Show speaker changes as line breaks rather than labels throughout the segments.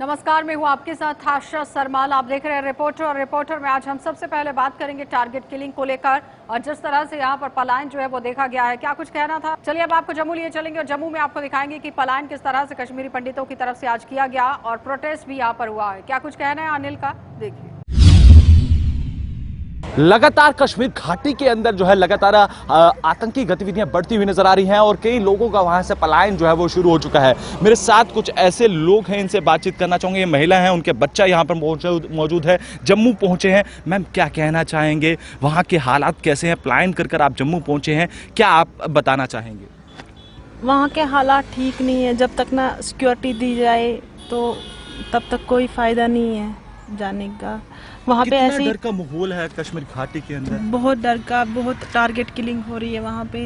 नमस्कार, मैं हूँ आपके साथ आशा सरमाल। आप देख रहे हैं रिपोर्टर और रिपोर्टर में आज हम सबसे पहले बात करेंगे टारगेट किलिंग को लेकर और जिस तरह से यहाँ पर पलायन जो है वो देखा गया है। क्या कुछ कहना था? चलिए अब आपको जम्मू लिए चलेंगे और जम्मू में आपको दिखाएंगे कि पलायन किस तरह से कश्मीरी पंडितों की तरफ से आज किया गया और प्रोटेस्ट भी यहाँ पर हुआ है। क्या कुछ कहना है अनिल का, देखिए।
लगातार कश्मीर घाटी के अंदर जो है लगातार आतंकी गतिविधियां बढ़ती हुई नजर आ रही हैं और कई लोगों का वहां से पलायन जो है वो शुरू हो चुका है। मेरे साथ कुछ ऐसे लोग हैं, इनसे बातचीत करना चाहूंगे। ये महिला हैं, उनके बच्चा यहां पर मौजूद है, जम्मू पहुंचे हैं। मैम, क्या कहना चाहेंगे? वहां के हालात कैसे हैं? पलायन कर आप जम्मू पहुंचे हैं, क्या आप बताना चाहेंगे?
वहाँ के हालात ठीक नहीं है। जब तक ना सिक्योरिटी दी जाए तो तब तक कोई फ़ायदा नहीं है जाने का। वहाँ पे ऐसे
डर का माहौल है कश्मीर घाटी के अंदर?
बहुत डर का, बहुत टारगेट किलिंग हो रही है वहाँ पे।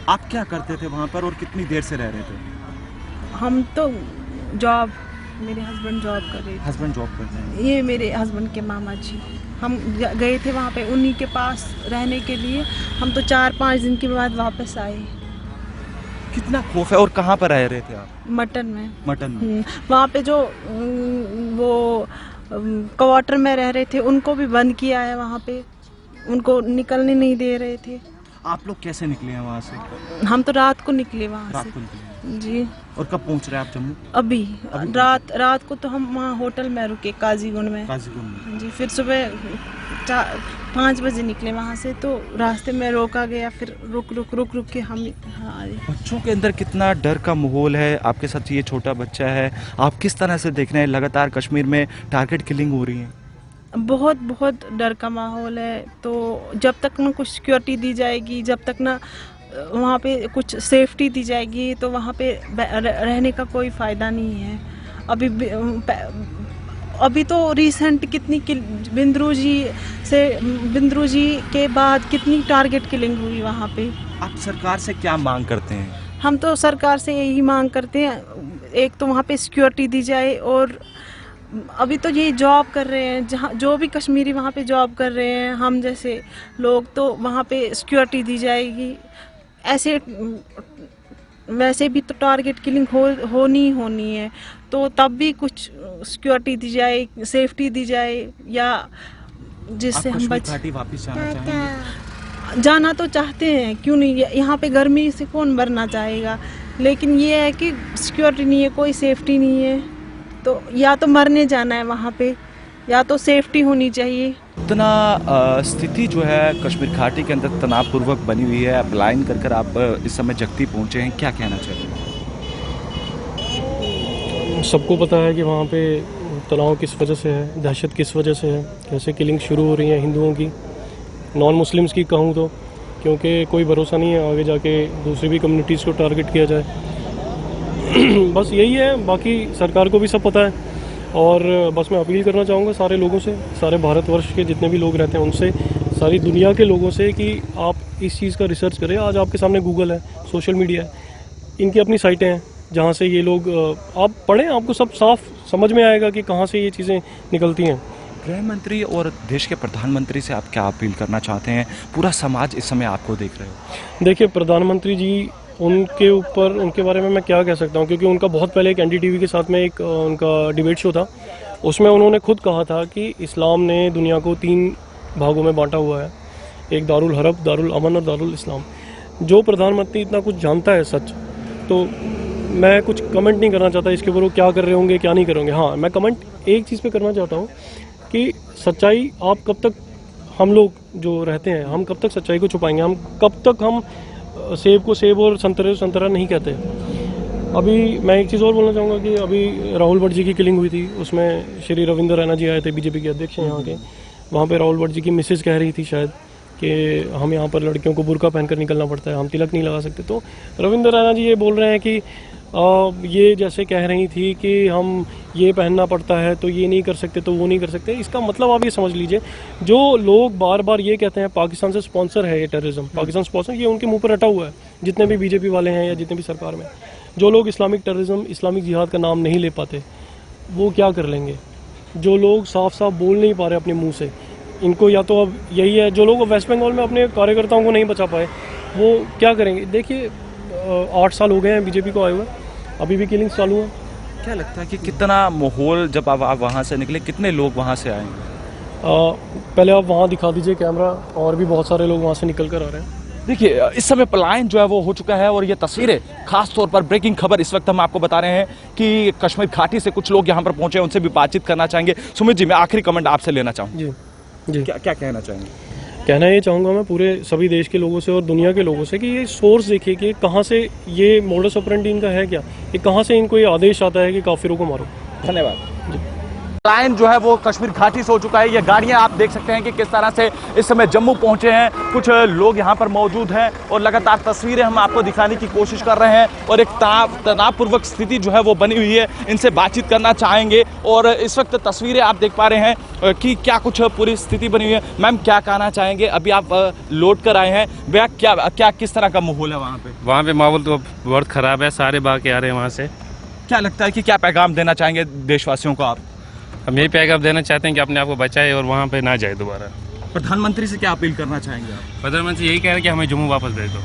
आप क्या करते थे वहाँ पर और कितनी देर से रह रहे थे?
हम तो जॉब, मेरे हस्बैंड जॉब कर रहे थे।
हस्बैंड जॉब कर रहे हैं?
ये मेरे हस्बैंड के मामा जी। हम गए थे वहाँ पे उन्हीं के पास रहने के लिए। हम तो 4-5 दिन के बाद वापस आए।
कितना खौफ है और कहाँ पर रह रहे थे आप?
मटन में।
में
वहाँ पे जो वो क्वार्टर में रह रहे थे उनको भी बंद किया है। वहाँ पे उनको निकलने नहीं दे रहे थे।
आप लोग कैसे निकले हैं वहाँ से?
हम तो रात को निकले वहाँ से। जी।
और कब पहुँच रहे हैं आप जम्मू?
अभी रात को तो हम वहाँ होटल में रुके काजीगुंड में। जी। फिर सुबह 5 बजे निकले वहाँ से, तो रास्ते में रोका गया। फिर रुक के हम आए।
बच्चों के अंदर कितना डर का माहौल है? आपके साथ ये छोटा बच्चा है, आप किस तरह से देख रहे हैं लगातार कश्मीर में टारगेट किलिंग हो रही है?
बहुत डर का माहौल है। तो जब तक ना कुछ सिक्योरिटी दी जाएगी, जब तक ना वहाँ पे कुछ सेफ्टी दी जाएगी, तो वहाँ पे रहने का कोई फ़ायदा नहीं है। अभी तो रिसेंट कितनी बिंद्रू जी के बाद कितनी टारगेट किलिंग हुई वहाँ पे।
आप सरकार से क्या मांग करते हैं?
हम तो सरकार से यही मांग करते हैं, एक तो वहाँ पे सिक्योरिटी दी जाए। और अभी तो ये जॉब कर रहे हैं, जहाँ जो भी कश्मीरी वहाँ पे जॉब कर रहे हैं, हम जैसे लोग, तो वहाँ पे सिक्योरिटी दी जाएगी। ऐसे वैसे भी तो टारगेट किलिंग होनी है, तो तब भी कुछ सिक्योरिटी दी जाए, सेफ्टी दी जाए, या जिससे हम
वापस जाना चाहेंगे?
जाना तो चाहते हैं, क्यों नहीं। यहाँ पे गर्मी से कौन मरना चाहेगा, लेकिन ये है कि सिक्योरिटी नहीं है, कोई सेफ्टी नहीं है। तो या तो मरने जाना है वहाँ पे, या तो सेफ्टी होनी चाहिए।
इतना स्थिति जो है कश्मीर घाटी के अंदर तनावपूर्वक बनी हुई है। पलायन कर आप इस समय जगती पहुँचे हैं, क्या कहना चाहिए?
सबको पता है कि वहाँ पे तनाव किस वजह से है, दहशत किस वजह से है, कैसे किलिंग शुरू हो रही है हिंदुओं की, नॉन मुस्लिम्स की कहूँ तो, क्योंकि कोई भरोसा नहीं है आगे जाके दूसरी भी कम्युनिटीज़ को टारगेट किया जाए। बस यही है, बाकी सरकार को भी सब पता है। और बस मैं अपील करना चाहूँगा सारे लोगों से, सारे भारतवर्ष के जितने भी लोग रहते हैं उनसे, सारी दुनिया के लोगों से, कि आप इस चीज़ का रिसर्च करें। आज आपके सामने गूगल है, सोशल मीडिया है, इनकी अपनी साइटें हैं जहाँ से ये लोग आप पढ़ें, आपको सब साफ समझ में आएगा कि कहाँ से ये चीज़ें निकलती हैं।
गृह मंत्री और देश के प्रधानमंत्री से आप क्या अपील करना चाहते हैं? पूरा समाज इस समय आपको देख रहे हो।
देखिए, प्रधानमंत्री जी, उनके बारे में मैं क्या कह सकता हूँ, क्योंकि उनका बहुत पहले एक NDTV के साथ में एक उनका डिबेट शो था, उसमें उन्होंने खुद कहा था कि इस्लाम ने दुनिया को 3 भागों में बांटा हुआ है, एक दारुल हरब, दारुल अमन और दारुल इस्लाम। जो प्रधानमंत्री इतना कुछ जानता है सच, तो मैं कुछ कमेंट नहीं करना चाहता इसके ऊपर वो क्या कर रहे होंगे क्या नहीं करेंगे। हाँ, मैं कमेंट एक चीज़ पे करना चाहता हूँ कि सच्चाई आप कब तक, हम लोग जो रहते हैं, हम कब तक सच्चाई को छुपाएंगे? हम कब तक हम सेब को सेब और संतरे को संतरा नहीं कहते? अभी मैं एक चीज़ और बोलना चाहूँगा कि अभी राहुल भट्ट जी की किलिंग हुई थी, उसमें श्री रविंद्र रैना जी आए थे, BJP के अध्यक्ष हैं यहाँ के। वहाँ पे राहुल भट्ट जी की मिसेज कह रही थी शायद कि हम यहाँ पर लड़कियों को बुर्का पहनकर निकलना पड़ता है, हम तिलक नहीं लगा सकते। तो रविंद्र रैना जी ये बोल रहे हैं कि ये जैसे कह रही थी कि हम ये पहनना पड़ता है तो ये नहीं कर सकते, तो वो नहीं कर सकते। इसका मतलब आप ये समझ लीजिए, जो लोग बार बार ये कहते हैं पाकिस्तान से स्पॉन्सर है ये टेररिज्म, पाकिस्तान स्पॉन्सर, ये उनके मुंह पर रटा हुआ है। जितने भी BJP वाले हैं या जितने भी सरकार में जो लोग इस्लामिक टेररिज्म, इस्लामिक जिहाद का नाम नहीं ले पाते, वो क्या कर लेंगे? जो लोग साफ साफ बोल नहीं पा रहे अपने मुँह से, इनको या तो अब यही है, जो लोग वेस्ट बंगाल में अपने कार्यकर्ताओं को नहीं बचा पाए, वो क्या करेंगे? देखिए, 8 साल हो गए हैं BJP को आए हुए, अभी भी किलिंग्स चालू हैं।
क्या लगता है कि कितना माहौल जब आप वहाँ से निकले, कितने लोग वहाँ से आएंगे?
पहले आप वहाँ दिखा दीजिए कैमरा, और भी बहुत सारे लोग वहाँ से निकल कर आ रहे हैं।
देखिए इस समय पलायन जो है वो हो चुका है और ये तस्वीरें खास तौर पर ब्रेकिंग खबर इस वक्त हम आपको बता रहे हैं कि कश्मीर घाटी से कुछ लोग यहाँ पर पहुंचे हैं, उनसे भी बातचीत करना चाहेंगे। सुमित जी, मैं आखिरी कमेंट आपसे लेना चाहूँ।
जी
क्या कहना चाहेंगे?
कहना ये चाहूँगा मैं पूरे सभी देश के लोगों से और दुनिया के लोगों से कि ये सोर्स देखिए कि कहाँ से ये मोडस ऑपरेंडी इनका है, क्या ये कहाँ से इनको ये आदेश आता है कि काफिरों को मारो।
धन्यवाद। पलायन जो है वो कश्मीर घाटी से हो चुका है। ये गाड़ियां आप देख सकते हैं कि किस तरह से इस समय जम्मू पहुंचे हैं, कुछ लोग यहां पर मौजूद हैं और लगातार तस्वीरें हम आपको दिखाने की कोशिश कर रहे हैं और एक तनावपूर्वक स्थिति जो है वो बनी हुई है। इनसे बातचीत करना चाहेंगे और इस वक्त तस्वीरें आप देख पा रहे हैं कि क्या कुछ पूरी स्थिति बनी हुई है। मैम, क्या कहना चाहेंगे? अभी आप लौट कर आए हैं, भैया क्या किस तरह का माहौल है वहाँ पे?
वहाँ पे माहौल तो बहुत ख़राब है, सारे भाग के आ रहे हैं वहाँ से।
क्या लगता है कि क्या पैगाम देना चाहेंगे देशवासियों को आप?
हम यही पैगाम देना चाहते हैं कि अपने आप को बचाए और वहाँ पे ना जाए दोबारा।
प्रधानमंत्री से क्या अपील करना चाहेंगे आप?
प्रधानमंत्री यही कह रहे हैं कि हमें जम्मू वापस भेज दो।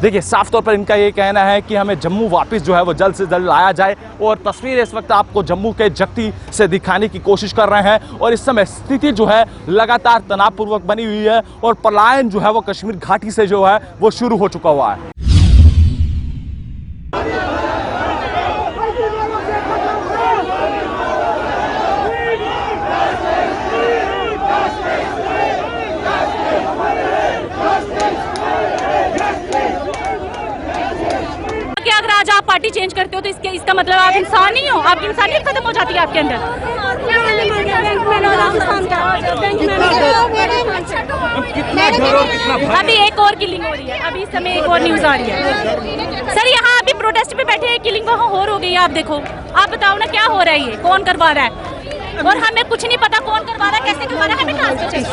देखिए साफ तौर पर इनका ये कहना है कि हमें जम्मू वापस जो है वो जल्द से जल्द लाया जाए और तस्वीर इस वक्त आपको जम्मू के जख्ती से दिखाने की कोशिश कर रहे हैं और इस समय स्थिति जो है लगातार तनावपूर्वक बनी हुई है और पलायन जो है वो कश्मीर घाटी से जो है वो शुरू हो चुका हुआ है।
आज आप पार्टी चेंज करते हो तो इसका मतलब आप इंसान नहीं हो, आपकी इंसानियत खत्म हो जाती है आपके अंदर। अभी एक और किलिंग हो रही है, अभी इस समय एक और न्यूज आ रही है। सर यहाँ अभी प्रोटेस्ट पे बैठे हैं, किलिंग वहाँ और हो गई है। आप देखो, आप बताओ ना क्या हो रहा है, ये कौन करवा रहा है? और हमें कुछ नहीं पता कौन करवा रहा है, कैसे करवा रहा है, हमें ट्रांसफर चाहिए।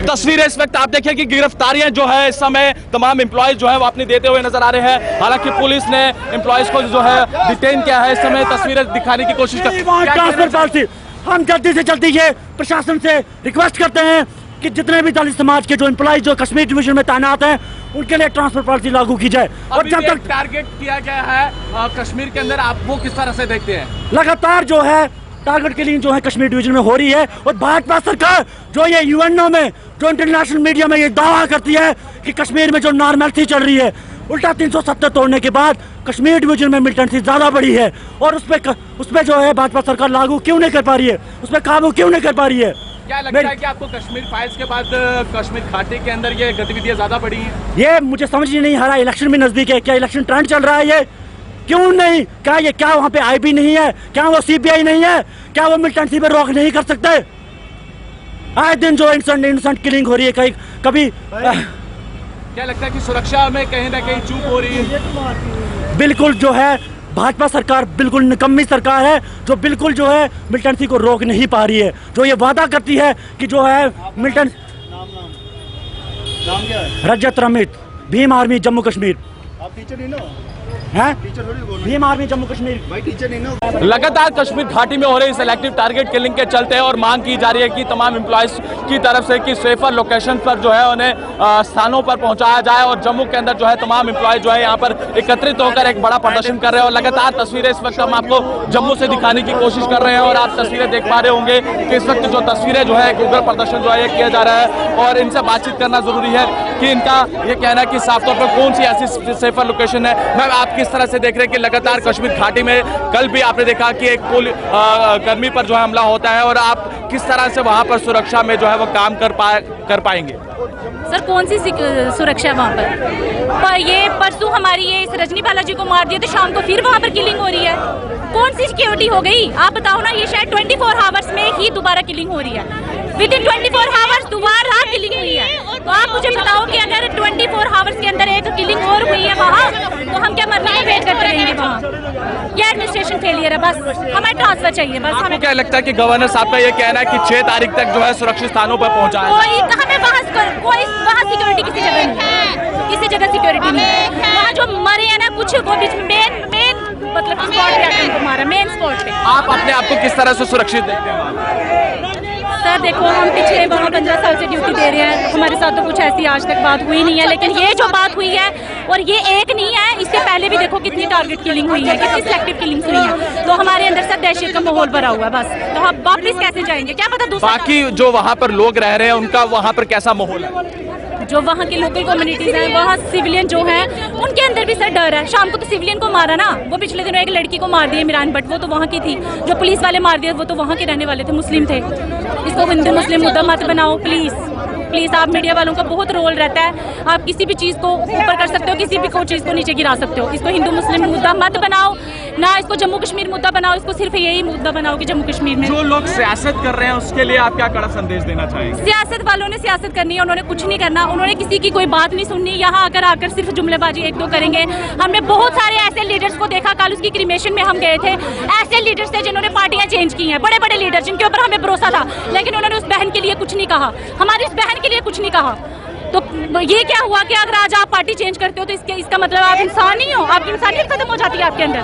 तस्वीरें इस वक्त आप देखिए कि गिरफ्तारियां जो है इस समय तमाम एम्प्लॉयज जो है वो अपनी देते हुए नजर आ रहे हैं। हालांकि पुलिस ने एम्प्लॉयज को जो है डिटेन किया है। इस समय तस्वीरें दिखाने की कोशिश कर
ट्रांसफर पॉलिसी हम जल्दी से जल्दी ये प्रशासन से रिक्वेस्ट करते हैं कि जितने भी दलित समाज के जो एम्प्लॉयज जो कश्मीर डिवीजन में तैनात हैं उनके लिए ट्रांसफर पॉलिसी लागू की जाए। और जब तक
टारगेट किया गया है कश्मीर के अंदर, आप वो किस तरह से देखते हैं?
लगातार जो है टारगेट किलिंग जो है कश्मीर डिवीजन में हो रही है और भाजपा सरकार जो ये यूएनओ में जो इंटरनेशनल मीडिया में ये दावा करती है कि कश्मीर में जो नॉर्मलिटी चल रही है, उल्टा 370 तोड़ने के बाद कश्मीर डिवीजन में मिलिटेंसी ज्यादा बढ़ी है और उसपे जो है भाजपा सरकार लागू क्यों नहीं कर पा रही है, उसपे काबू क्यों नहीं कर पा रही है?
क्या लगता है कि आपको कश्मीर फाइल्स के बाद कश्मीर घाटी के अंदर ये गतिविधियां ज्यादा बढ़ी हैं?
ये मुझे समझ नहीं आ रहा। इलेक्शन भी नजदीक है, क्या इलेक्शन ट्रेंड चल रहा है? ये क्यों नहीं? क्या वहाँ पे आईबी नहीं है? क्या वो सीबीआई नहीं है? क्या वो मिलिटेंसी पे रोक नहीं कर सकते? आए दिन जो इंसेंट किलिंग हो रही है कभी
क्या लगता है कि सुरक्षा में कहीं ना कहीं चूक हो रही है?
बिल्कुल जो है भाजपा सरकार बिल्कुल निकम्मी सरकार है जो बिल्कुल जो है मिलिटेंसी को रोक नहीं पा रही है। जो ये वादा करती है कि जो है मिलिटेंट रजत रमित, भीम आर्मी जम्मू कश्मीर। आप टीचर नहीं हो? भीम आर्मी जम्मू कश्मीर भाई टीचर नहीं ना।
लगातार कश्मीर घाटी में हो रही सिलेक्टिव टारगेट किलिंग के चलते और मांग की जा रही है कि तमाम एम्प्लॉयज की तरफ से कि सेफर लोकेशन पर जो है उन्हें स्थानों पर पहुंचाया जाए और जम्मू के अंदर जो है तमाम एम्प्लॉयज जो है यहाँ पर एकत्रित होकर एक बड़ा प्रदर्शन कर रहे हैं। और लगातार तस्वीरें इस वक्त हम आपको जम्मू से दिखाने की कोशिश कर रहे हैं और आप तस्वीरें देख पा रहे होंगे कि इस वक्त जो तस्वीरें जो है उग्र प्रदर्शन जो है ये किया जा रहा है और इनसे बातचीत करना जरूरी है कि इनका ये कहना है कि साफ तौर पर कौन सी ऐसी सेफर लोकेशन है। मैं आप किस तरह से देख रहे हैं कि लगातार कश्मीर घाटी में कल भी आपने देखा कि एक कर्मी पर जो है हमला होता है और आप किस तरह से वहां पर सुरक्षा में जो है वो काम कर पाएंगे?
सर कौन सी सुरक्षा वहाँ पर ये परसों हमारी ये इस रजनी बालाजी को मार दिया तो शाम को फिर वहाँ पर किलिंग हो रही है। कौन सी सिक्योरिटी हो गई? आप बताओ ना। ये शायद 24 आवर्स में ही दोबारा किलिंग हो रही है। विद इन 24 आवर्स दोबारा किलिंग हुई है। तो आप मुझे बताओ कि अगर 24 आवर्स के अंदर एक किलिंग और हुई है वहाँ तो हम क्या मरने में वेट करते रहेंगे वहाँ? ये एडमिनिस्ट्रेशन फेलियर है। बस हमें ट्रांसफर चाहिए। बस हमें
क्या लगता है कि गवर्नर साहब का ये कहना है कि 6 तारीख तक जो है सुरक्षित स्थानों पर पहुँचाया?
कोई हमें वहाँ सिक्योरिटी किसी जगह नहीं है, किसी जगह सिक्योरिटी नहीं है। बीच में मेन मतलब स्पॉट पे आके उनको मारा, मेन स्पॉट पे।
आप अपने आप को किस तरह से सुरक्षित देखते हैं?
सर देखो, हम पिछले वहाँ 15 साल से ड्यूटी दे रहे हैं, हमारे साथ तो कुछ ऐसी आज तक बात हुई नहीं है, लेकिन ये जो बात हुई है, और ये एक नहीं है, इससे पहले भी देखो कितनी टारगेट किलिंग हुई है, कितनी सिलेक्टिव किलिंग्स हुई है। तो हमारे अंदर सर दहशत का माहौल भरा हुआ है बस। तो हम वापस कैसे जाएंगे, क्या पता दूसरा।
बाकी जो वहाँ पर लोग रह रहे हैं उनका वहाँ पर कैसा माहौल है?
जो वहाँ के लोकल कम्युनिटीज हैं, वहाँ सिविलियन जो हैं, उनके अंदर भी सर डर है। शाम को तो सिविलियन को मारा ना, वो पिछले दिनों एक लड़की को मार दिया इमरान बट, वो तो वहाँ की थी। जो पुलिस वाले मार दिए वो तो वहाँ के रहने वाले थे, मुस्लिम थे। इसको हिंदू मुस्लिम मुद्दा मत बनाओ प्लीज। प्लीज आप मीडिया वालों का बहुत रोल रहता है, आप किसी भी चीज़ को ऊपर कर सकते हो, किसी भी को चीज़ को नीचे गिरा सकते हो। इसको हिंदू मुस्लिम मुद्दा मत बनाओ ना, इसको जम्मू कश्मीर मुद्दा बनाओ, इसको सिर्फ यही मुद्दा बनाओ कि जम्मू कश्मीर में
जो लोग सियासत कर रहे हैं उसके लिए आप क्या कड़ा संदेश देना चाहेंगे?
सियासत वालों ने सियासत करनी है, उन्होंने कुछ नहीं करना, उन्होंने किसी की कोई बात नहीं सुननी। यहाँ आकर सिर्फ जुमलेबाजी एक दो करेंगे। हमने बहुत सारे ऐसे लीडर्स को देखा, कल उसकी क्रिमेशन में हम गए थे, ऐसे लीडर्स थे जिन्होंने पार्टियां चेंज की हैं, बड़े बड़े लीडर जिनके ऊपर हमें भरोसा था, लेकिन उन्होंने उस बहन के लिए कुछ नहीं कहा, हमारी उस बहन के लिए कुछ नहीं कहा। तो ये क्या हुआ कि अगर आज आप पार्टी चेंज करते हो तो इसका मतलब आप इंसान नहीं हो, आपकी इंसानियत खत्म हो जाती है आपके अंदर।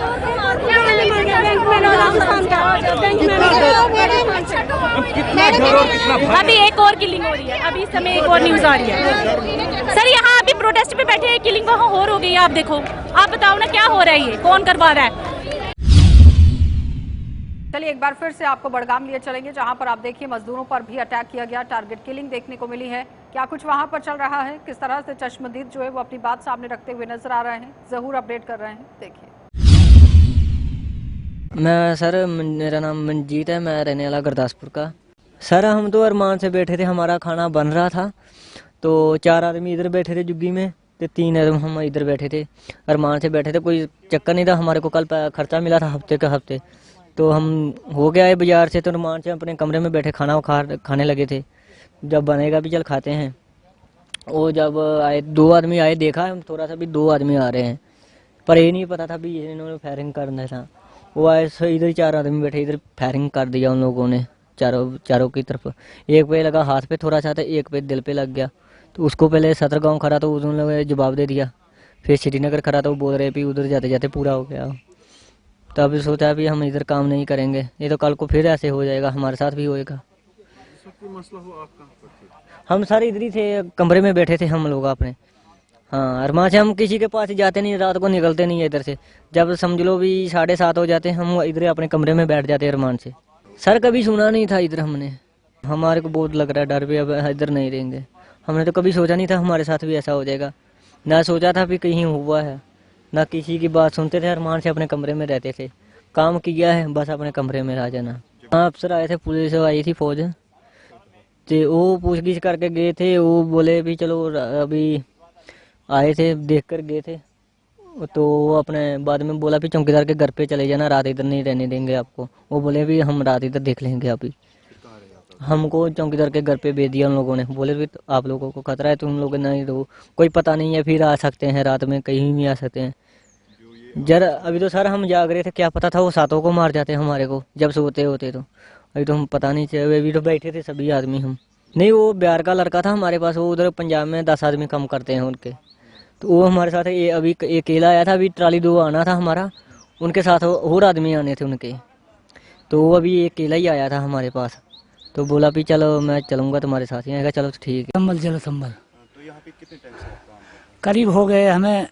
अभी एक और किलिंग हो रही है, अभी इस समय एक और न्यूज आ रही है सर। यहाँ अभी प्रोटेस्ट पे बैठे हैं, किलिंग वहाँ और हो गई है। आप देखो, आप बताओ ना क्या हो रहा है, ये कौन करवा रहा है?
चलिए एक बार फिर से आपको बड़गाम लिए चलेंगे, जहां पर आप देखिए मजदूरों पर भी अटैक किया गया, टारगेट किलिंग देखने को मिली है। क्या कुछ वहां पर चल रहा है, किस तरह से चश्मदीद जो है वो अपनी बात सामने रखते हुए नजर आ रहे हैं, जहूर अपडेट कर रहे हैं, देखिए।
मैं सर, मेरा नाम मंजीत है, मैं रहने वाला गुरदासपुर का। सर हम तो अरमान से बैठे थे, हमारा खाना बन रहा था, तो 4 आदमी इधर बैठे थे जुग्गी में, तो 3 आदमी हम इधर बैठे थे, अरमान से बैठे थे। कोई चक्कर नहीं था, हमारे को कल खर्चा मिला था हफ्ते के हफ्ते, तो हम हो गया है बाजार से, तो अरमान से अपने कमरे में बैठे खाना खाने लगे थे। जब बनेगा भी चल खाते हैं। वो जब आए 2 आदमी आए, देखा थोड़ा सा भी 2 आदमी आ रहे हैं, पर ये नहीं पता था भी इन्होंने फायरिंग करना था। वो आए इधर 4 आदमी बैठे, इधर फायरिंग कर दिया उन लोगों ने चारों की तरफ। एक पे लगा हाथ पे थोड़ा सा, था एक पे दिल पे लग गया। तो उसको पहले सतरगांव खड़ा, तो उन लोगों ने जवाब दे दिया। फिर श्रीनगर खड़ा, तो वो बोल रहे भी उधर जाते जाते पूरा हो गया। तो अभी सोचा भी हम इधर काम नहीं करेंगे, ये तो कल को फिर ऐसे हो जाएगा, हमारे साथ भी होएगा। हम सारे इधर ही थे, कमरे में बैठे थे हम लोग अपने। हाँ, अरमान से हम किसी के पास जाते नहीं, रात को निकलते नहीं है इधर से। जब समझ लो भी 7:30 हो जाते, हम इधर अपने कमरे में बैठ जाते अरमान से। सर कभी सुना नहीं था इधर हमने, हमारे को बहुत लग रहा है डर भी, अब इधर नहीं रहेंगे। हमने तो कभी सोचा नहीं था हमारे साथ भी ऐसा हो जाएगा, ना सोचा था भी कहीं हुआ है, ना किसी की बात सुनते थे। अरमान से अपने कमरे में रहते थे, काम किया है बस अपने कमरे में रह जाना। हाँ, अफसर आए थे, पुलिस आई थी फौज, तो वो पूछगिछ करके गए थे। वो बोले भी चलो, अभी आए थे देख कर गए थे, तो वो अपने बाद में बोला भी चौकीदार के घर पे चले जाना, रात इधर नहीं रहने देंगे आपको। वो बोले भी हम रात इधर देख लेंगे। अभी हमको चौकीदार के घर पे भेज दिया उन लोगों ने, बोले भी तो आप लोगों को खतरा है, तुम लोग नहीं रहो, कोई पता नहीं है, फिर आ सकते हैं रात में, कहीं नहीं आ सकते हैं। जरा अभी तो सर हम जाग रहे थे, क्या पता था वो सातों को मार जाते हमारे को जब सोते होते। तो अभी तो हम पता नहीं चले, अभी तो बैठे थे सभी आदमी हम। नहीं, वो बिहार का लड़का था हमारे पास, वो उधर पंजाब में 10 आदमी कम करते हैं उनके, तो वो हमारे साथ ये अभी अकेला आया था। अभी ट्राली 2 आना था हमारा, उनके साथ और आदमी आने थे उनके, तो वो अभी अकेला ही आया था हमारे पास। तो बोला भी चलो मैं चलूँगा तुम्हारे साथ। यहाँ चलो ठीक है।
संभल चलो संभल। तो यहाँ पे कितने टाइम से करीब हो गए हमें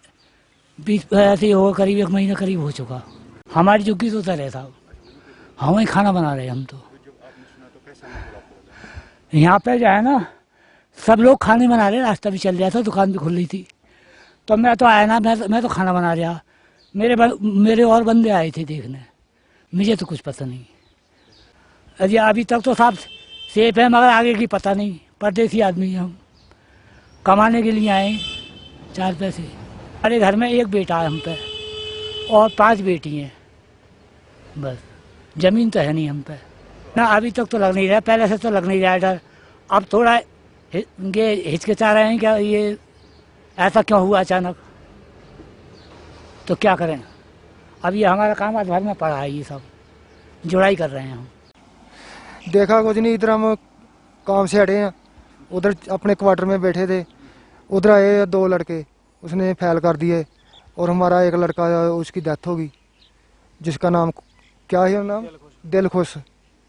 20 ऐसे हो, करीब 1 महीना करीब हो चुका। हमारी झुग्गी तो उतर है साहब, हम वहीं खाना बना रहे हैं। हम तो यहाँ पे जो है ना, सब लोग खाने बना रहे, रास्ता भी चल रहा था, दुकान भी खुल रही थी, तो मैं तो आया ना, मैं तो खाना बना रहा। मेरे और बंदे आए थे देखने, मुझे तो कुछ पता नहीं। अरे अभी तक तो साहब सेफ है, मगर आगे की पता नहीं। परदेसी आदमी हम, कमाने के लिए आए 4 पैसे। हमारे घर में 1 बेटा है हम पे, और 5 बेटी हैं बस। ज़मीन तो है नहीं हम पे ना, अभी तक तो लग नहीं रहा, पहले से तो लग नहीं रहा डर। अब थोड़ा हिचकिचा रहे हैं, क्या ये ऐसा क्यों हुआ अचानक, तो क्या करें। अब ये हमारा काम आज भर में पड़ा है, ये सब जुड़ाई कर रहे हैं हम।
देखा कुछ नहीं, इधर हम काम से हटे हैं, उधर अपने क्वार्टर में बैठे थे, उधर आए 2 लड़के, उसने फैल कर दिए, और हमारा एक लड़का उसकी डेथ होगी, जिसका नाम क्या है नाम दिलखुश,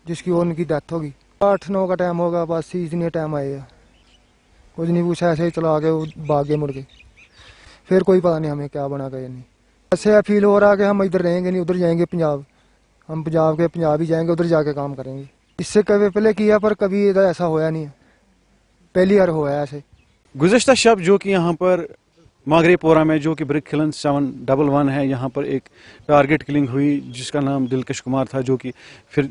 जिसकी उनकी डेथ होगी। 8-9 का टाइम होगा, बस इतनी टाइम आए हैं, कुछ नहीं पूछा, ऐसे ही चला के वो भाग गए मुड़ के। फिर कोई पता नहीं हमें क्या बना गया नहीं। ऐसे फील हो रहा है कि हम इधर रहेंगे नहीं, उधर जाएंगे पंजाब, हम पंजाब ही जाएंगे, उधर जाके काम करेंगे। इससे कभी पहले किया पर कभी इधर ऐसा होया नहीं है, पहली बार हुआ है ऐसे।
गुज़िश्ता शब जो कि यहाँ पर मागरेपोरा में जो कि ब्रिक खिलन 711 है, यहाँ पर एक टारगेट किलिंग हुई जिसका नाम दिलकश कुमार था, जो कि फिर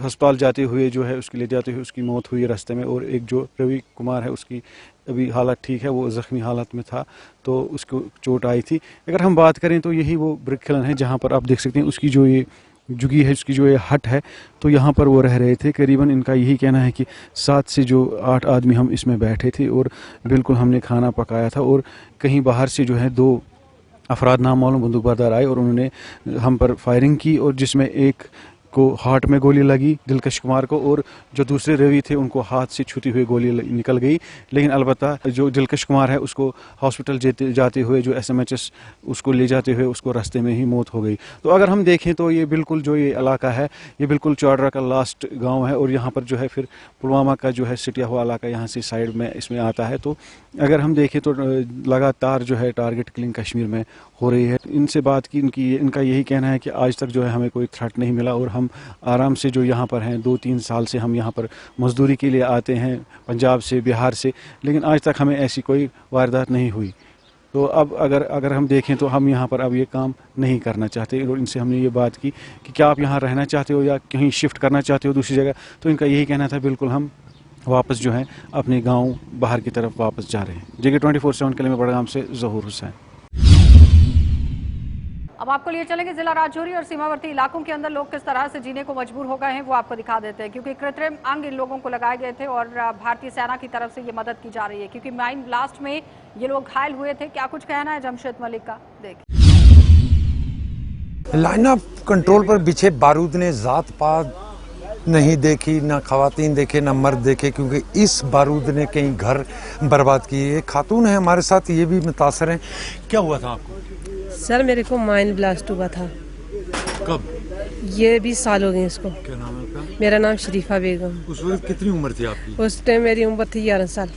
अस्पताल जाते हुए जो है उसके ले जाते हुए उसकी मौत हुई रास्ते में। और एक जो रवि कुमार है उसकी अभी हालत ठीक है, वो ज़ख्मी हालत में था तो उसको चोट आई थी। अगर हम बात करें तो यही वो ब्रिक खिलन है जहाँ पर आप देख सकते हैं उसकी जो ये जुगी है, उसकी जो ये हट है, तो यहाँ पर वो रह रहे थे। करीबन इनका यही कहना है कि 7 से 8 आदमी हम इसमें बैठे थे और बिल्कुल हमने खाना पकाया था। और कहीं बाहर से जो है 2 अफराद नामालूम बंदूकबरदार आए और उन्होंने हम पर फायरिंग की, और जिसमें एक को हार्ट में गोली लगी दिलकश कुमार को, और जो दूसरे रवि थे उनको हाथ से छूती हुई गोली निकल गई। लेकिन अलबत्ता जो दिलकश कुमार है उसको हॉस्पिटल जाते हुए जो SMHS उसको ले जाते हुए उसको रास्ते में ही मौत हो गई। तो अगर हम देखें तो ये बिल्कुल जो ये इलाका है ये बिल्कुल चौड़रा का लास्ट गाँव है, और यहाँ पर जो है फिर पुलवामा का जो है सिटिया हुआ इलाका यहाँ से साइड में इसमें आता है। तो अगर हम देखें तो लगातार जो है टारगेट किलिंग कश्मीर में हो रही है। इनसे बात की, इनका यही कहना है कि आज तक जो है हमें कोई थ्रेट नहीं मिला, और हम आराम से जो यहाँ पर हैं 2-3 साल से हम यहाँ पर मजदूरी के लिए आते हैं पंजाब से, बिहार से, लेकिन आज तक हमें ऐसी कोई वारदात नहीं हुई। तो अब अगर हम देखें तो हम यहाँ पर अब ये काम नहीं करना चाहते। और इनसे हमने ये बात की कि क्या आप यहाँ रहना चाहते हो या कहीं शिफ्ट करना चाहते हो दूसरी जगह, तो इनका यही कहना था बिल्कुल हम वापस जो है अपने गाँव बाहर की तरफ वापस जा रहे हैं। JK 24/7 के लिए मैं बड़गाम से ज़हूर हुसैन।
अब आपको लिए चलेंगे जिला राजौरी और सीमावर्ती इलाकों के अंदर लोग किस तरह से जीने को मजबूर हो गए हैं वो आपको दिखा देते हैं, क्योंकि कृत्रिम अंग इन लोगों को लगाए गए थे और भारतीय सेना की तरफ से ये मदद की जा रही है, क्योंकि माइन ब्लास्ट में ये लोग घायल हुए थे। क्या कुछ कहना है जमशेद मलिक का, देखिए।
लाइन ऑफ कंट्रोल पर बिछे बारूद ने जात पात नहीं देखी, ना खवातीन देखे, ना मर्द देखे, क्योंकि इस बारूद ने कई घर बर्बाद किए। खातून है हमारे साथ, ये भी मुतासर हैं। क्या हुआ था आपको?
सर मेरे को माइन ब्लास्ट हुआ था।
कब?
ये 20 साल हो गए इसको।
क्या नाम है आपका?
मेरा नाम शरीफा बेगम।
उस वक्त कितनी उम्र थी आपकी?
उस टाइम मेरी उम्र थी 11 साल।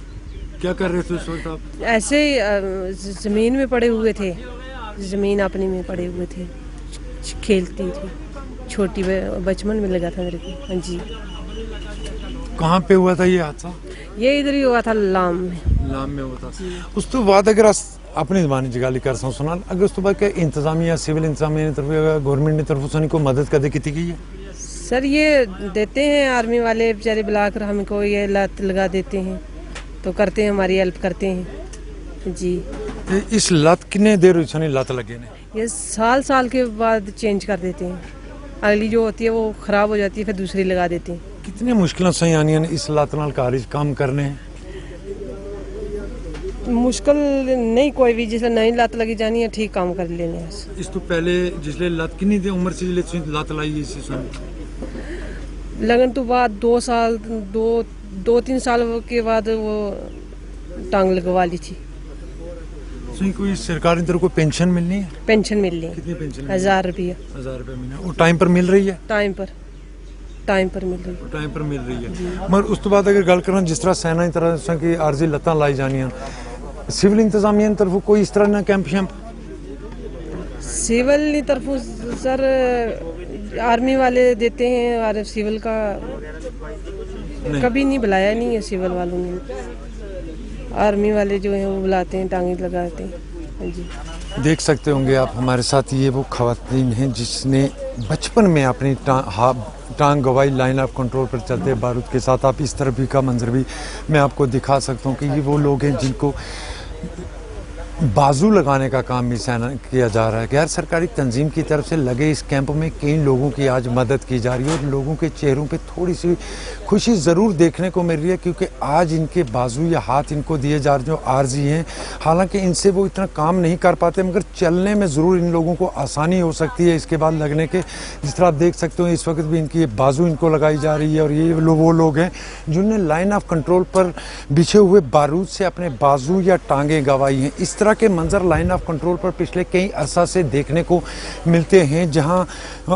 क्या कर रहे थे उस वक्त आप?
ऐसे ही जमीन में पड़े हुए थे, जमीन अपनी में पड़े हुए थे, खेलती थी, छोटी बचपन में लगा था मेरे को। हाँ जी।
कहाँ पे हुआ था ये हादसा?
ये इधर ही हुआ था, लाम में।
लाम में हुआ था। उस तो बाद अगर अपनी जबानी जगाली कर सुना, अगर उस तो बाद इंतजामिया सिविल इंतजामिया की तरफ गवर्नमेंट की तरफ से मदद कदे की गई है?
सर ये देते हैं आर्मी वाले बेचारे बुलाकर हमको, ये लत लगा देते हैं तो करते हैं, हमारी हेल्प करते हैं जी।
इस लत कितने देर लत लगे ने?
ये साल के बाद चेंज कर देते हैं, अगली जो होती है वो खराब हो जाती है, फिर दूसरी लगा देते हैं।
कितनी मुश्किलें सही आनी है इस लत नाल काम करने?
मुश्किल नहीं कोई भी, जिससे नई लत लगी जानी है ठीक काम कर लेने।
इस तो पहले जिसले लत कितनी दी उम्र से लत लाई इस
लगन तो बाद 2-3 साल के बाद वो टांग लगवा ली थी।
कोई सरकारी तरफ कोई पेंशन मिलनी है?
पेंशन मिल रही है।
कितनी पेंशन?
1000 रुपया।
1000 रुपया महीना। वो टाइम पर मिल रही है?
टाइम पर मिल रही है।
टाइम पर मिल रही है। मगर उस तो बाद अगर गल करें जिस तरह सेना की तरह की आर्जी लत्तां लाई जानियां, सिविल इंतजामिया की तरफ कोई इस तरह ना कैंप शैंप?
सिविल की तरफ सर आर्मी वाले देते हैं, और सिविल का कभी नहीं बुलाया नहीं है सिविल वालों ने। आर्मी वाले जो हैं वो बुलाते हैं, टांगे लगाते हैं जी।
देख सकते होंगे आप हमारे साथ, ये वो खवातीन हैं जिसने बचपन में अपनी टांग गवाई लाइन ऑफ कंट्रोल पर चलते बारूद के साथ। आप इस तरफ भी का मंजर भी मैं आपको दिखा सकता हूँ कि ये वो लोग हैं जिनको बाजू लगाने का काम भी किया जा रहा है। गैर सरकारी तंजीम की तरफ से लगे इस कैंप में कई लोगों की आज मदद की जा रही है, और लोगों के चेहरों पे थोड़ी सी खुशी ज़रूर देखने को मिल रही है, क्योंकि आज इनके बाजू या हाथ इनको दिए जा रहे जो आर्जी हैं, हालांकि इनसे वो इतना काम नहीं कर पाते, मगर चलने में ज़रूर इन लोगों को आसानी हो सकती है इसके बाद लगने के। जिस तरह आप देख सकते हो इस वक्त भी इनकी बाजू इनको लगाई जा रही है, और ये वो लोग हैं जिन्होंने लाइन ऑफ कंट्रोल पर बिछे हुए बारूद से अपने बाजू या टांगें गंवाई हैं। इस तरह तरह के मंजर लाइन ऑफ कंट्रोल पर पिछले कई अरसा से देखने को मिलते हैं, जहां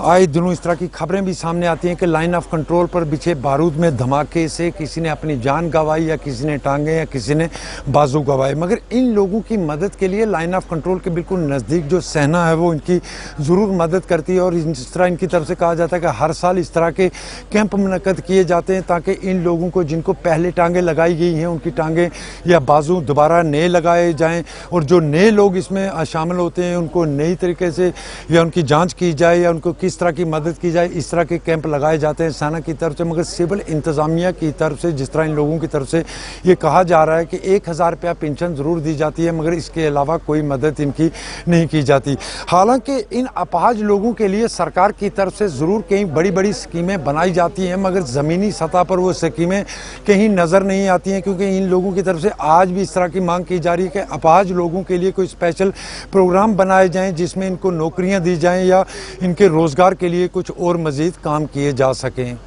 आए दिनों इस तरह की खबरें भी सामने आती हैं कि लाइन ऑफ कंट्रोल पर बिछे बारूद में धमाके से किसी ने अपनी जान गंवाई या किसी ने टांगे या किसी ने बाजू गंवाए। मगर इन लोगों की मदद के लिए लाइन ऑफ कंट्रोल के बिल्कुल नज़दीक जो सेना है वो इनकी ज़रूर मदद करती है। और जिस तरह इनकी तरफ से कहा जाता है कि हर साल इस तरह के कैंप मुनक्कद किए जाते हैं ताकि इन लोगों को जिनको पहले टांगे लगाई गई हैं उनकी टांगे या बाजू दोबारा नए लगाए जाएं, और जो नए लोग इसमें शामिल होते हैं उनको नई तरीके से या उनकी जांच की जाए या उनको किस तरह की मदद की जाए। इस तरह के कैंप लगाए जाते हैं सेना की तरफ से। मगर सिविल इंतज़ामिया की तरफ से जिस तरह इन लोगों की तरफ से ये कहा जा रहा है कि 1000 रुपया पेंशन ज़रूर दी जाती है, मगर इसके अलावा कोई मदद इनकी नहीं की जाती। हालांकि इन अपाहज लोगों के लिए सरकार की तरफ से ज़रूर कई बड़ी बड़ी स्कीमें बनाई जाती हैं, मगर ज़मीनी सतह पर वो स्कीमें कहीं नज़र नहीं आती हैं, क्योंकि इन लोगों की तरफ से आज भी इस तरह की मांग की जा रही है कि अपाहज लोगों के लिए कोई स्पेशल प्रोग्राम बनाए जाएं जिसमें इनको नौकरियां दी जाएं या इनके रोज़गार के लिए कुछ और मज़ीद काम किए जा सकें।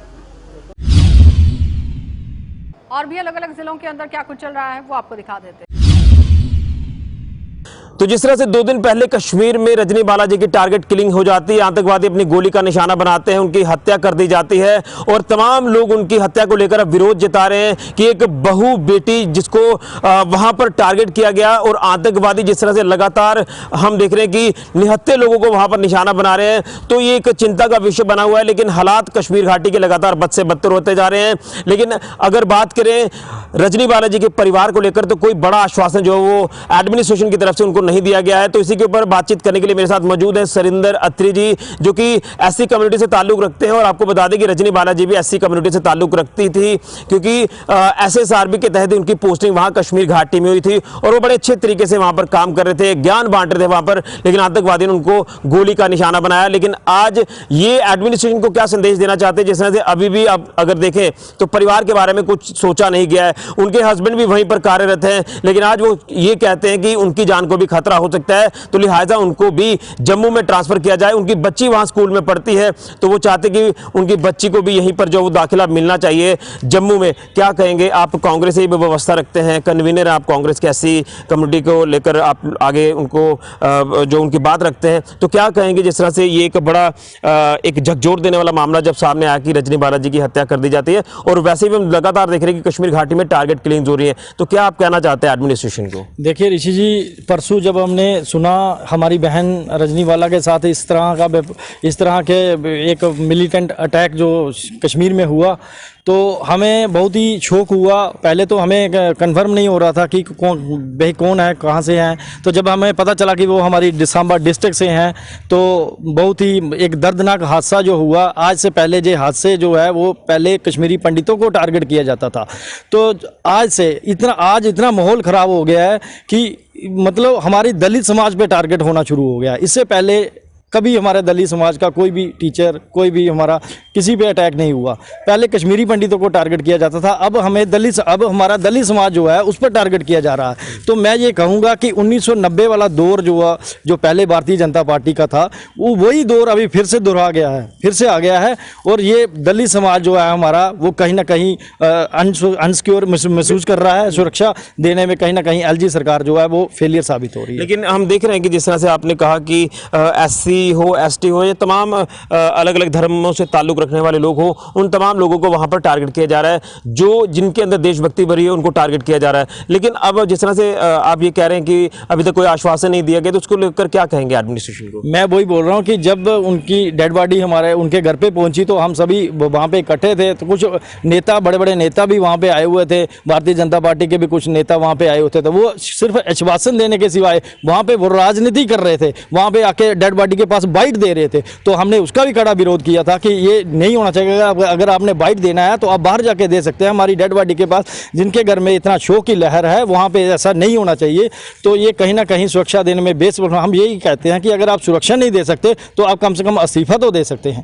और भी अलग अलग जिलों के अंदर क्या कुछ चल रहा है वो आपको दिखा देते हैं।
तो जिस तरह से 2 दिन पहले कश्मीर में रजनी बालाजी की टारगेट किलिंग हो जाती है, आतंकवादी अपनी गोली का निशाना बनाते हैं, उनकी हत्या कर दी जाती है और तमाम लोग उनकी हत्या को लेकर अब विरोध जता रहे हैं कि एक बहू बेटी जिसको वहां पर टारगेट किया गया और आतंकवादी जिस तरह से लगातार हम देख रहे हैं कि निहत्थे लोगों को वहां पर निशाना बना रहे हैं, तो ये एक चिंता का विषय बना हुआ है। लेकिन हालात कश्मीर घाटी के लगातार बद से बदतर होते जा रहे हैं। लेकिन अगर बात करें रजनी बालाजी के परिवार को लेकर तो कोई बड़ा आश्वासन जो है वो एडमिनिस्ट्रेशन की तरफ से उनको नहीं दिया गया है। तो इसी के ऊपर बातचीत करने के लिए मेरे साथ मौजूद है सरिंदर अत्री जी, जो कि एससी कम्युनिटी से ताल्लुक रखते हैं। और आपको बता दें कि रजनी बालाजी भी एससी कम्युनिटी से ताल्लुक रखती थी, क्योंकि एसएसआरबी के तहत उनकी पोस्टिंग वहां कश्मीर घाटी में हुई थी और वो बड़े अच्छे तरीके से वहां पर काम कर रहे थे, ज्ञान बांट रहे थे वहां पर। लेकिन आतंकवादी ने उनको गोली का निशाना बनाया। लेकिन आज ये एडमिनिस्ट्रेशन को क्या संदेश देना चाहते हैं, जिस तरह से अभी भी आप अगर देखें तो परिवार के बारे में कुछ सोचा नहीं गया है। उनके हस्बैंड भी वहीं पर कार्यरत हैं, लेकिन आज वो ये कहते हैं कि उनकी जान को भी खतरा हो सकता है, तो लिहाजा उनको भी जम्मू में ट्रांसफर किया जाए। उनकी बच्ची वहां स्कूल में पढ़ती है, तो वो चाहते कि उनकी बच्ची को भी यहीं पर जो दाखिला मिलना चाहिए जम्मू में। क्या कहेंगे आप? कांग्रेस से भी व्यवस्था रखते हैं, कन्वीनर आप कांग्रेस के एससी कम्युनिटी को लेकर आप आगे उनको जो उनकी बात रखते हैं, तो क्या कहेंगे जिस तरह से ये एक बड़ा एक झकझोर देने वाला मामला जब सामने आया कि रजनी बालाजी की हत्या कर दी जाती है और वैसे भी हम लगातार देख रहे हैं कि कश्मीर घाटी में टारगेट किलिंग हो रही है, तो क्या आप कहना चाहते हैं एडमिनिस्ट्रेशन को?
देखिए ऋषि जी, परसों जब हमने सुना हमारी बहन रजनीवाला के साथ इस तरह के एक मिलिटेंट अटैक जो कश्मीर में हुआ, तो हमें बहुत ही शौक हुआ। पहले तो हमें कंफर्म नहीं हो रहा था कि कौन है, कहाँ से हैं। तो जब हमें पता चला कि वो हमारी सांबा डिस्ट्रिक्ट से हैं, तो बहुत ही एक दर्दनाक हादसा जो हुआ। आज से पहले जो हादसे जो है वो पहले कश्मीरी पंडितों को टारगेट किया जाता था, तो आज इतना माहौल ख़राब हो गया है कि मतलब हमारी दलित समाज पे टारगेट होना शुरू हो गया। इससे पहले कभी हमारे दलित समाज का कोई भी टीचर, कोई भी हमारा किसी पे अटैक नहीं हुआ। पहले कश्मीरी पंडितों को टारगेट किया जाता था, अब हमारा दलित समाज जो है उस पर टारगेट किया जा रहा है। तो मैं ये कहूँगा कि 1990 वाला दौर जो पहले भारतीय जनता पार्टी का था, वो वही दौर अभी फिर से दोहरा गया है, फिर से आ गया है। और ये दलित समाज जो है हमारा, वो कहीं ना कहीं अनसिक्योर महसूस कर रहा है। सुरक्षा देने में कहीं ना कहीं एलजी सरकार जो है वो फेलियर साबित हो रही है।
लेकिन हम देख रहे हैं कि जिस तरह से आपने कहा कि एससी हो, एसटी हो, ये तमाम अलग अलग धर्मों से ताल्लुक रखने वाले लोग हो, उन तमाम लोगों को वहां पर टारगेट किया जा रहा है, जो जिनके अंदर देशभक्ति भरी है उनको टारगेट किया जा रहा है। लेकिन अब जिस तरह से आप ये कह रहे हैं कि अभी तक कोई आश्वासन नहीं दिया गया, तो उसको लेकर क्या कहेंगे एडमिनिस्ट्रेशन को?
मैं वही बोल रहा हूँ कि जब उनकी डेड बॉडी उनके घर पे पहुंची तो हम सभी वहाँ पे इकट्ठे थे। तो कुछ नेता, बड़े बड़े नेता भी वहाँ पे आए हुए थे, भारतीय जनता पार्टी के भी कुछ नेता वहाँ पे आए हुए थे। तो वो सिर्फ आश्वासन देने के सिवाय वहाँ पे वो राजनीति कर रहे थे, वहाँ पे आके डेड बॉडी के पास बाइट दे रहे थे। तो हमने उसका भी कड़ा विरोध किया था कि ये नहीं होना चाहिए। अगर आपने बाइट देना है तो आप बाहर जाके दे सकते हैं, हमारी डेड बॉडी के पास जिनके घर में इतना शोक की लहर है वहाँ पे ऐसा नहीं होना चाहिए। तो ये कहीं ना कहीं सुरक्षा देने में बेस, हम यही कहते हैं कि अगर आप सुरक्षा नहीं दे सकते तो आप कम से कम इस्तीफा तो दे सकते हैं।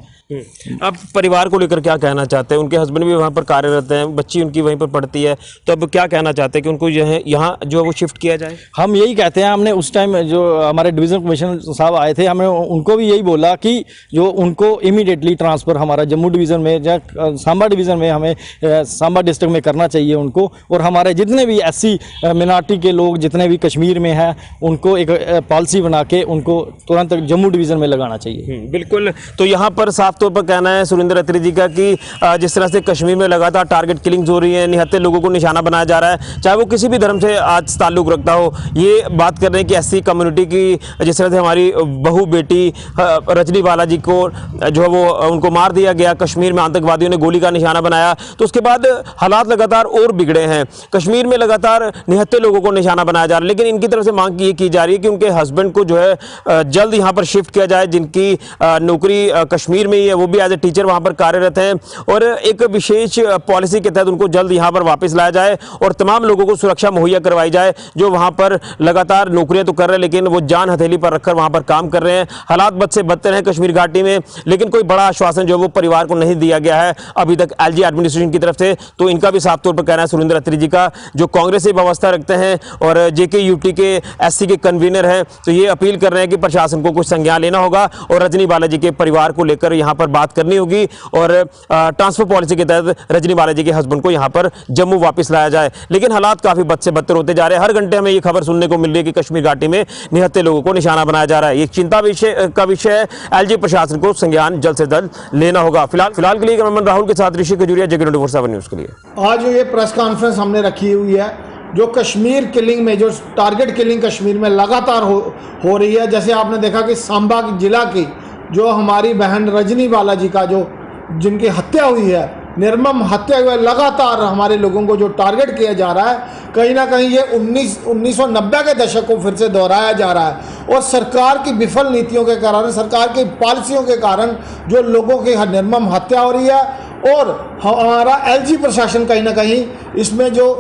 अब परिवार को लेकर क्या कहना चाहते हैं? उनके हस्बैंड भी वहाँ पर कार्यरत हैं, बच्ची उनकी वहीं पर पढ़ती है, तो अब क्या कहना चाहते हैं कि उनको यहाँ जो है वो शिफ्ट किया जाए?
हम यही कहते हैं। हमने उस टाइम जो हमारे डिवीजन कमिश्नर साहब आए थे, हमने उनको भी यही बोला कि जो उनको इमीडिएटली ट्रांसफ़र हमारा जम्मू डिवीज़न में या सांबा डिवीज़न में हमें सांबा डिस्ट्रिक्ट में करना चाहिए उनको, और हमारे जितने भी SC मिनारिटी के लोग जितने भी कश्मीर में हैं उनको एक पॉलिसी बना के उनको तुरंत जम्मू डिवीज़न में लगाना चाहिए।
बिल्कुल। तो यहाँ पर साफ तौर पर कहना है सुरेंद्र अत्री जी का कि जिस तरह से कश्मीर में लगातार टारगेट किलिंग्स हो रही है, निहत्थे लोगों को निशाना बनाया जा रहा है, चाहे वो किसी भी धर्म से आज ताल्लुक़ रखता हो। ये बात कर रहे हैं कि SC कम्युनिटी की जिस तरह से हमारी बहू बेटी रजनी बालाजी को जो है वो उनको मार दिया गया, कश्मीर में आतंकवादियों ने गोली का निशाना बनाया, तो उसके बाद हालात लगातार और बिगड़े हैं। कश्मीर में लगातार निहत्थे लोगों को निशाना बनाया जा रहा है, लेकिन इनकी तरफ से मांग ये की जा रही है कि उनके हस्बैंड को जो है जल्द यहाँ पर शिफ्ट किया जाए, जिनकी नौकरी कश्मीर में ही है, वो भी एज ए टीचर वहाँ पर कार्यरत हैं, और एक विशेष पॉलिसी के तहत उनको जल्द यहाँ पर वापस लाया जाए और तमाम लोगों को सुरक्षा मुहैया करवाई जाए जो वहाँ पर लगातार नौकरियाँ तो कर रहे हैं लेकिन वो जान हथेली पर रखकर वहाँ पर काम कर रहे हैं। हालात बद से बदतर हैं कश्मीर घाटी में, लेकिन कोई बड़ा आश्वासन जो वो परिवार को नहीं दिया गया है अभी तक LG एडमिनिस्ट्रेशन की तरफ से। तो इनका भी साफ तौर पर कहना है सुरेंद्र अत्री जी का, जो कांग्रेस से व्यवस्था रखते हैं और JKUT के SC के कन्वीनर हैं, तो ये अपील कर रहे हैं कि प्रशासन को कुछ संज्ञान लेना होगा और रजनी बालाजी के परिवार को लेकर यहाँ पर बात करनी होगी और ट्रांसफर पॉलिसी के तहत रजनी बालाजी के हस्बैंड को यहाँ पर जम्मू वापस लाया जाए। लेकिन हालात काफी बद से बदतर होते जा रहे हैं। हर घंटे हमें ये खबर सुनने को मिल रही है कि कश्मीर घाटी में निहत्थे लोगों को निशाना बनाया जा रहा है। ये चिंता का विषय है। LG प्रशासन को संज्ञान जल्द से जल्द लेना होगा। फिलहाल के लिए कैमरामैन राहुल के साथ ऋषि खजूरिया, JK24 न्यूज के लिए।
आज ये प्रेस कॉन्फ्रेंस हमने रखी हुई है, जो कश्मीर किलिंग में जो टारगेट किलिंग कश्मीर में लगातार हो रही है। जैसे आपने देखा कि सांबा जिला की जो हमारी बहन रजनी बालाजी का जो जिनकी हत्या हुई है, निर्मम हत्या हुई है, लगातार हमारे लोगों को जो टारगेट किया जा रहा है, कहीं ना कहीं ये 1990 के दशक को फिर से दोहराया जा रहा है। और सरकार की विफल नीतियों के कारण, सरकार की पॉलिसियों के कारण जो लोगों की निर्मम हत्या हो रही है, और हमारा LG प्रशासन कहीं ना कहीं इसमें जो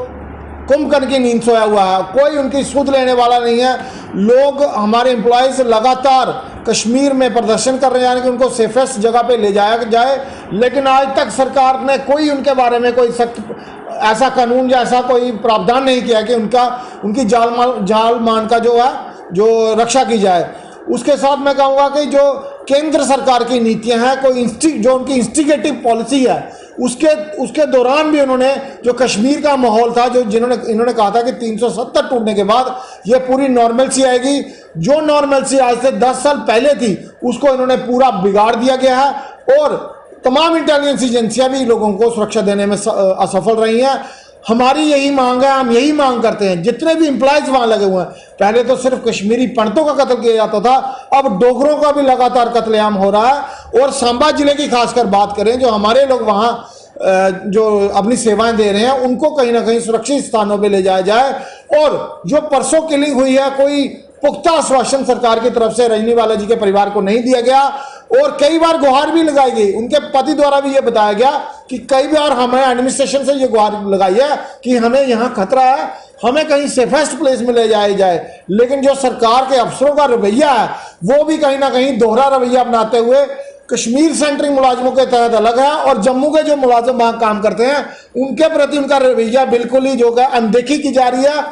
कुंभकर्ण की नींद सोया हुआ है, कोई उनकी सुध लेने वाला नहीं है। लोग, हमारे एम्प्लॉयज़ लगातार कश्मीर में प्रदर्शन कर रहे हैं, यानी कि उनको सेफेस्ट जगह पे ले जाया जाए, लेकिन आज तक सरकार ने कोई उनके बारे में कोई सख्त ऐसा कानून या ऐसा कोई प्रावधान नहीं किया कि उनकी जाल मान का जो है जो रक्षा की जाए। उसके साथ मैं कहूँगा कि जो केंद्र सरकार की नीतियां हैं, कोई जो उनकी इंस्टिगेटिव पॉलिसी है, उसके दौरान भी उन्होंने जो कश्मीर का माहौल था, जो इन्होंने कहा था कि 370 टूटने के बाद ये पूरी नॉर्मलसी आएगी, जो नॉर्मलसी आज से 10 साल पहले थी उसको इन्होंने पूरा बिगाड़ दिया गया है। और तमाम इंटेलिजेंस एजेंसियां भी लोगों को सुरक्षा देने में असफल रही हैं। हमारी यही मांग है, हम यही मांग करते हैं, जितने भी एम्प्लॉयज वहां लगे हुए हैं, पहले तो सिर्फ कश्मीरी पंडितों का कत्ल किया जाता था, अब डोगरों का भी लगातार कत्लेआम हो रहा है। और सांबा जिले की खासकर बात करें, जो हमारे लोग वहां जो अपनी सेवाएं दे रहे हैं, उनको कहीं ना कहीं सुरक्षित स्थानों पे ले जाया जाए। और जो परसों किलिंग हुई है, कोई पुख्ता आश्वासन सरकार की तरफ से रजनी बालाजी के परिवार को नहीं दिया गया, और कई बार गुहार भी लगाई गई, उनके पति द्वारा भी ये बताया गया कि कई बार हमें एडमिनिस्ट्रेशन से ये गुहार लगाई है कि हमें यहाँ खतरा है, हमें कहीं सेफेस्ट प्लेस में ले जाया जाए। लेकिन जो सरकार के अफसरों का रवैया है, वो भी कहीं ना कहीं दोहरा रवैया अपनाते हुए कश्मीर सेंट्रिक मुलाजमों के तहत अलग है, और जम्मू के जो मुलाजिम वहां काम करते हैं उनके प्रति उनका रवैया बिल्कुल ही जो है अनदेखी की जा रही है।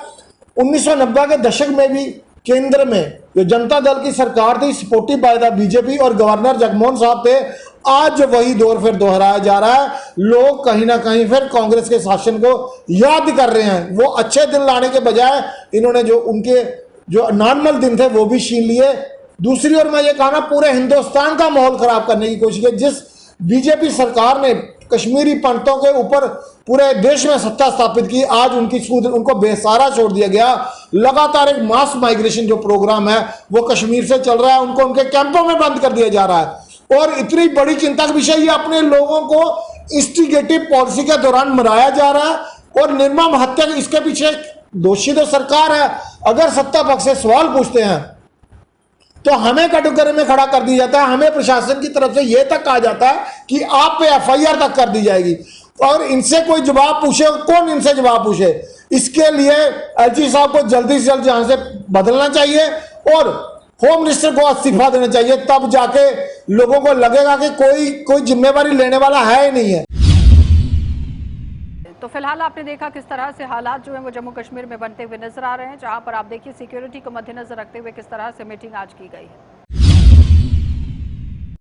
1990 के दशक में भी केंद्र में जो जनता दल की सरकार थी, सपोर्टिव बाय द BJP, और गवर्नर जगमोहन साहब थे, आज वही दौर फिर दोहराया जा रहा है। लोग कहीं ना कहीं फिर कांग्रेस के शासन को याद कर रहे हैं। वो अच्छे दिन लाने के बजाय इन्होंने जो उनके जो नॉर्मल दिन थे वो भी छीन लिए। दूसरी ओर मैं ये कहना, पूरे हिंदुस्तान का माहौल खराब करने की कोशिश की। जिस BJP सरकार ने कश्मीरी पंडितों के ऊपर पूरे देश में सत्ता स्थापित की, आज उनको बेसहारा छोड़ दिया गया। लगातार एक मास माइग्रेशन जो प्रोग्राम है वो कश्मीर से चल रहा है, उनको उनके कैंपों में बंद कर दिया जा रहा है। और इतनी बड़ी चिंता का विषय, ये अपने लोगों को इंस्टिगेटिव पॉलिसी के दौरान मराया जा रहा है और निर्मम हत्या, इसके पीछे दोषी तो सरकार है। अगर सत्ता पक्ष से सवाल पूछते हैं तो हमें कटघरे में खड़ा कर दिया जाता है, हमें प्रशासन की तरफ से यह तक कहा जाता है कि आप पे FIR तक कर दी जाएगी, और इनसे कोई जवाब पूछे, कौन इनसे जवाब पूछे? इसके लिए LG साहब को जल्दी से जल्द यहां से बदलना चाहिए और होम मिनिस्टर को इस्तीफा देना चाहिए, तब जाके लोगों को लगेगा कि कोई जिम्मेवारी लेने वाला है ही नहीं है।
तो फिलहाल आपने देखा किस तरह से हालात जो है वो जम्मू कश्मीर में बनते हुए नजर आ रहे हैं, जहां पर आप देखिए सिक्योरिटी को मद्देनजर रखते हुए किस तरह से मीटिंग आज की गई है।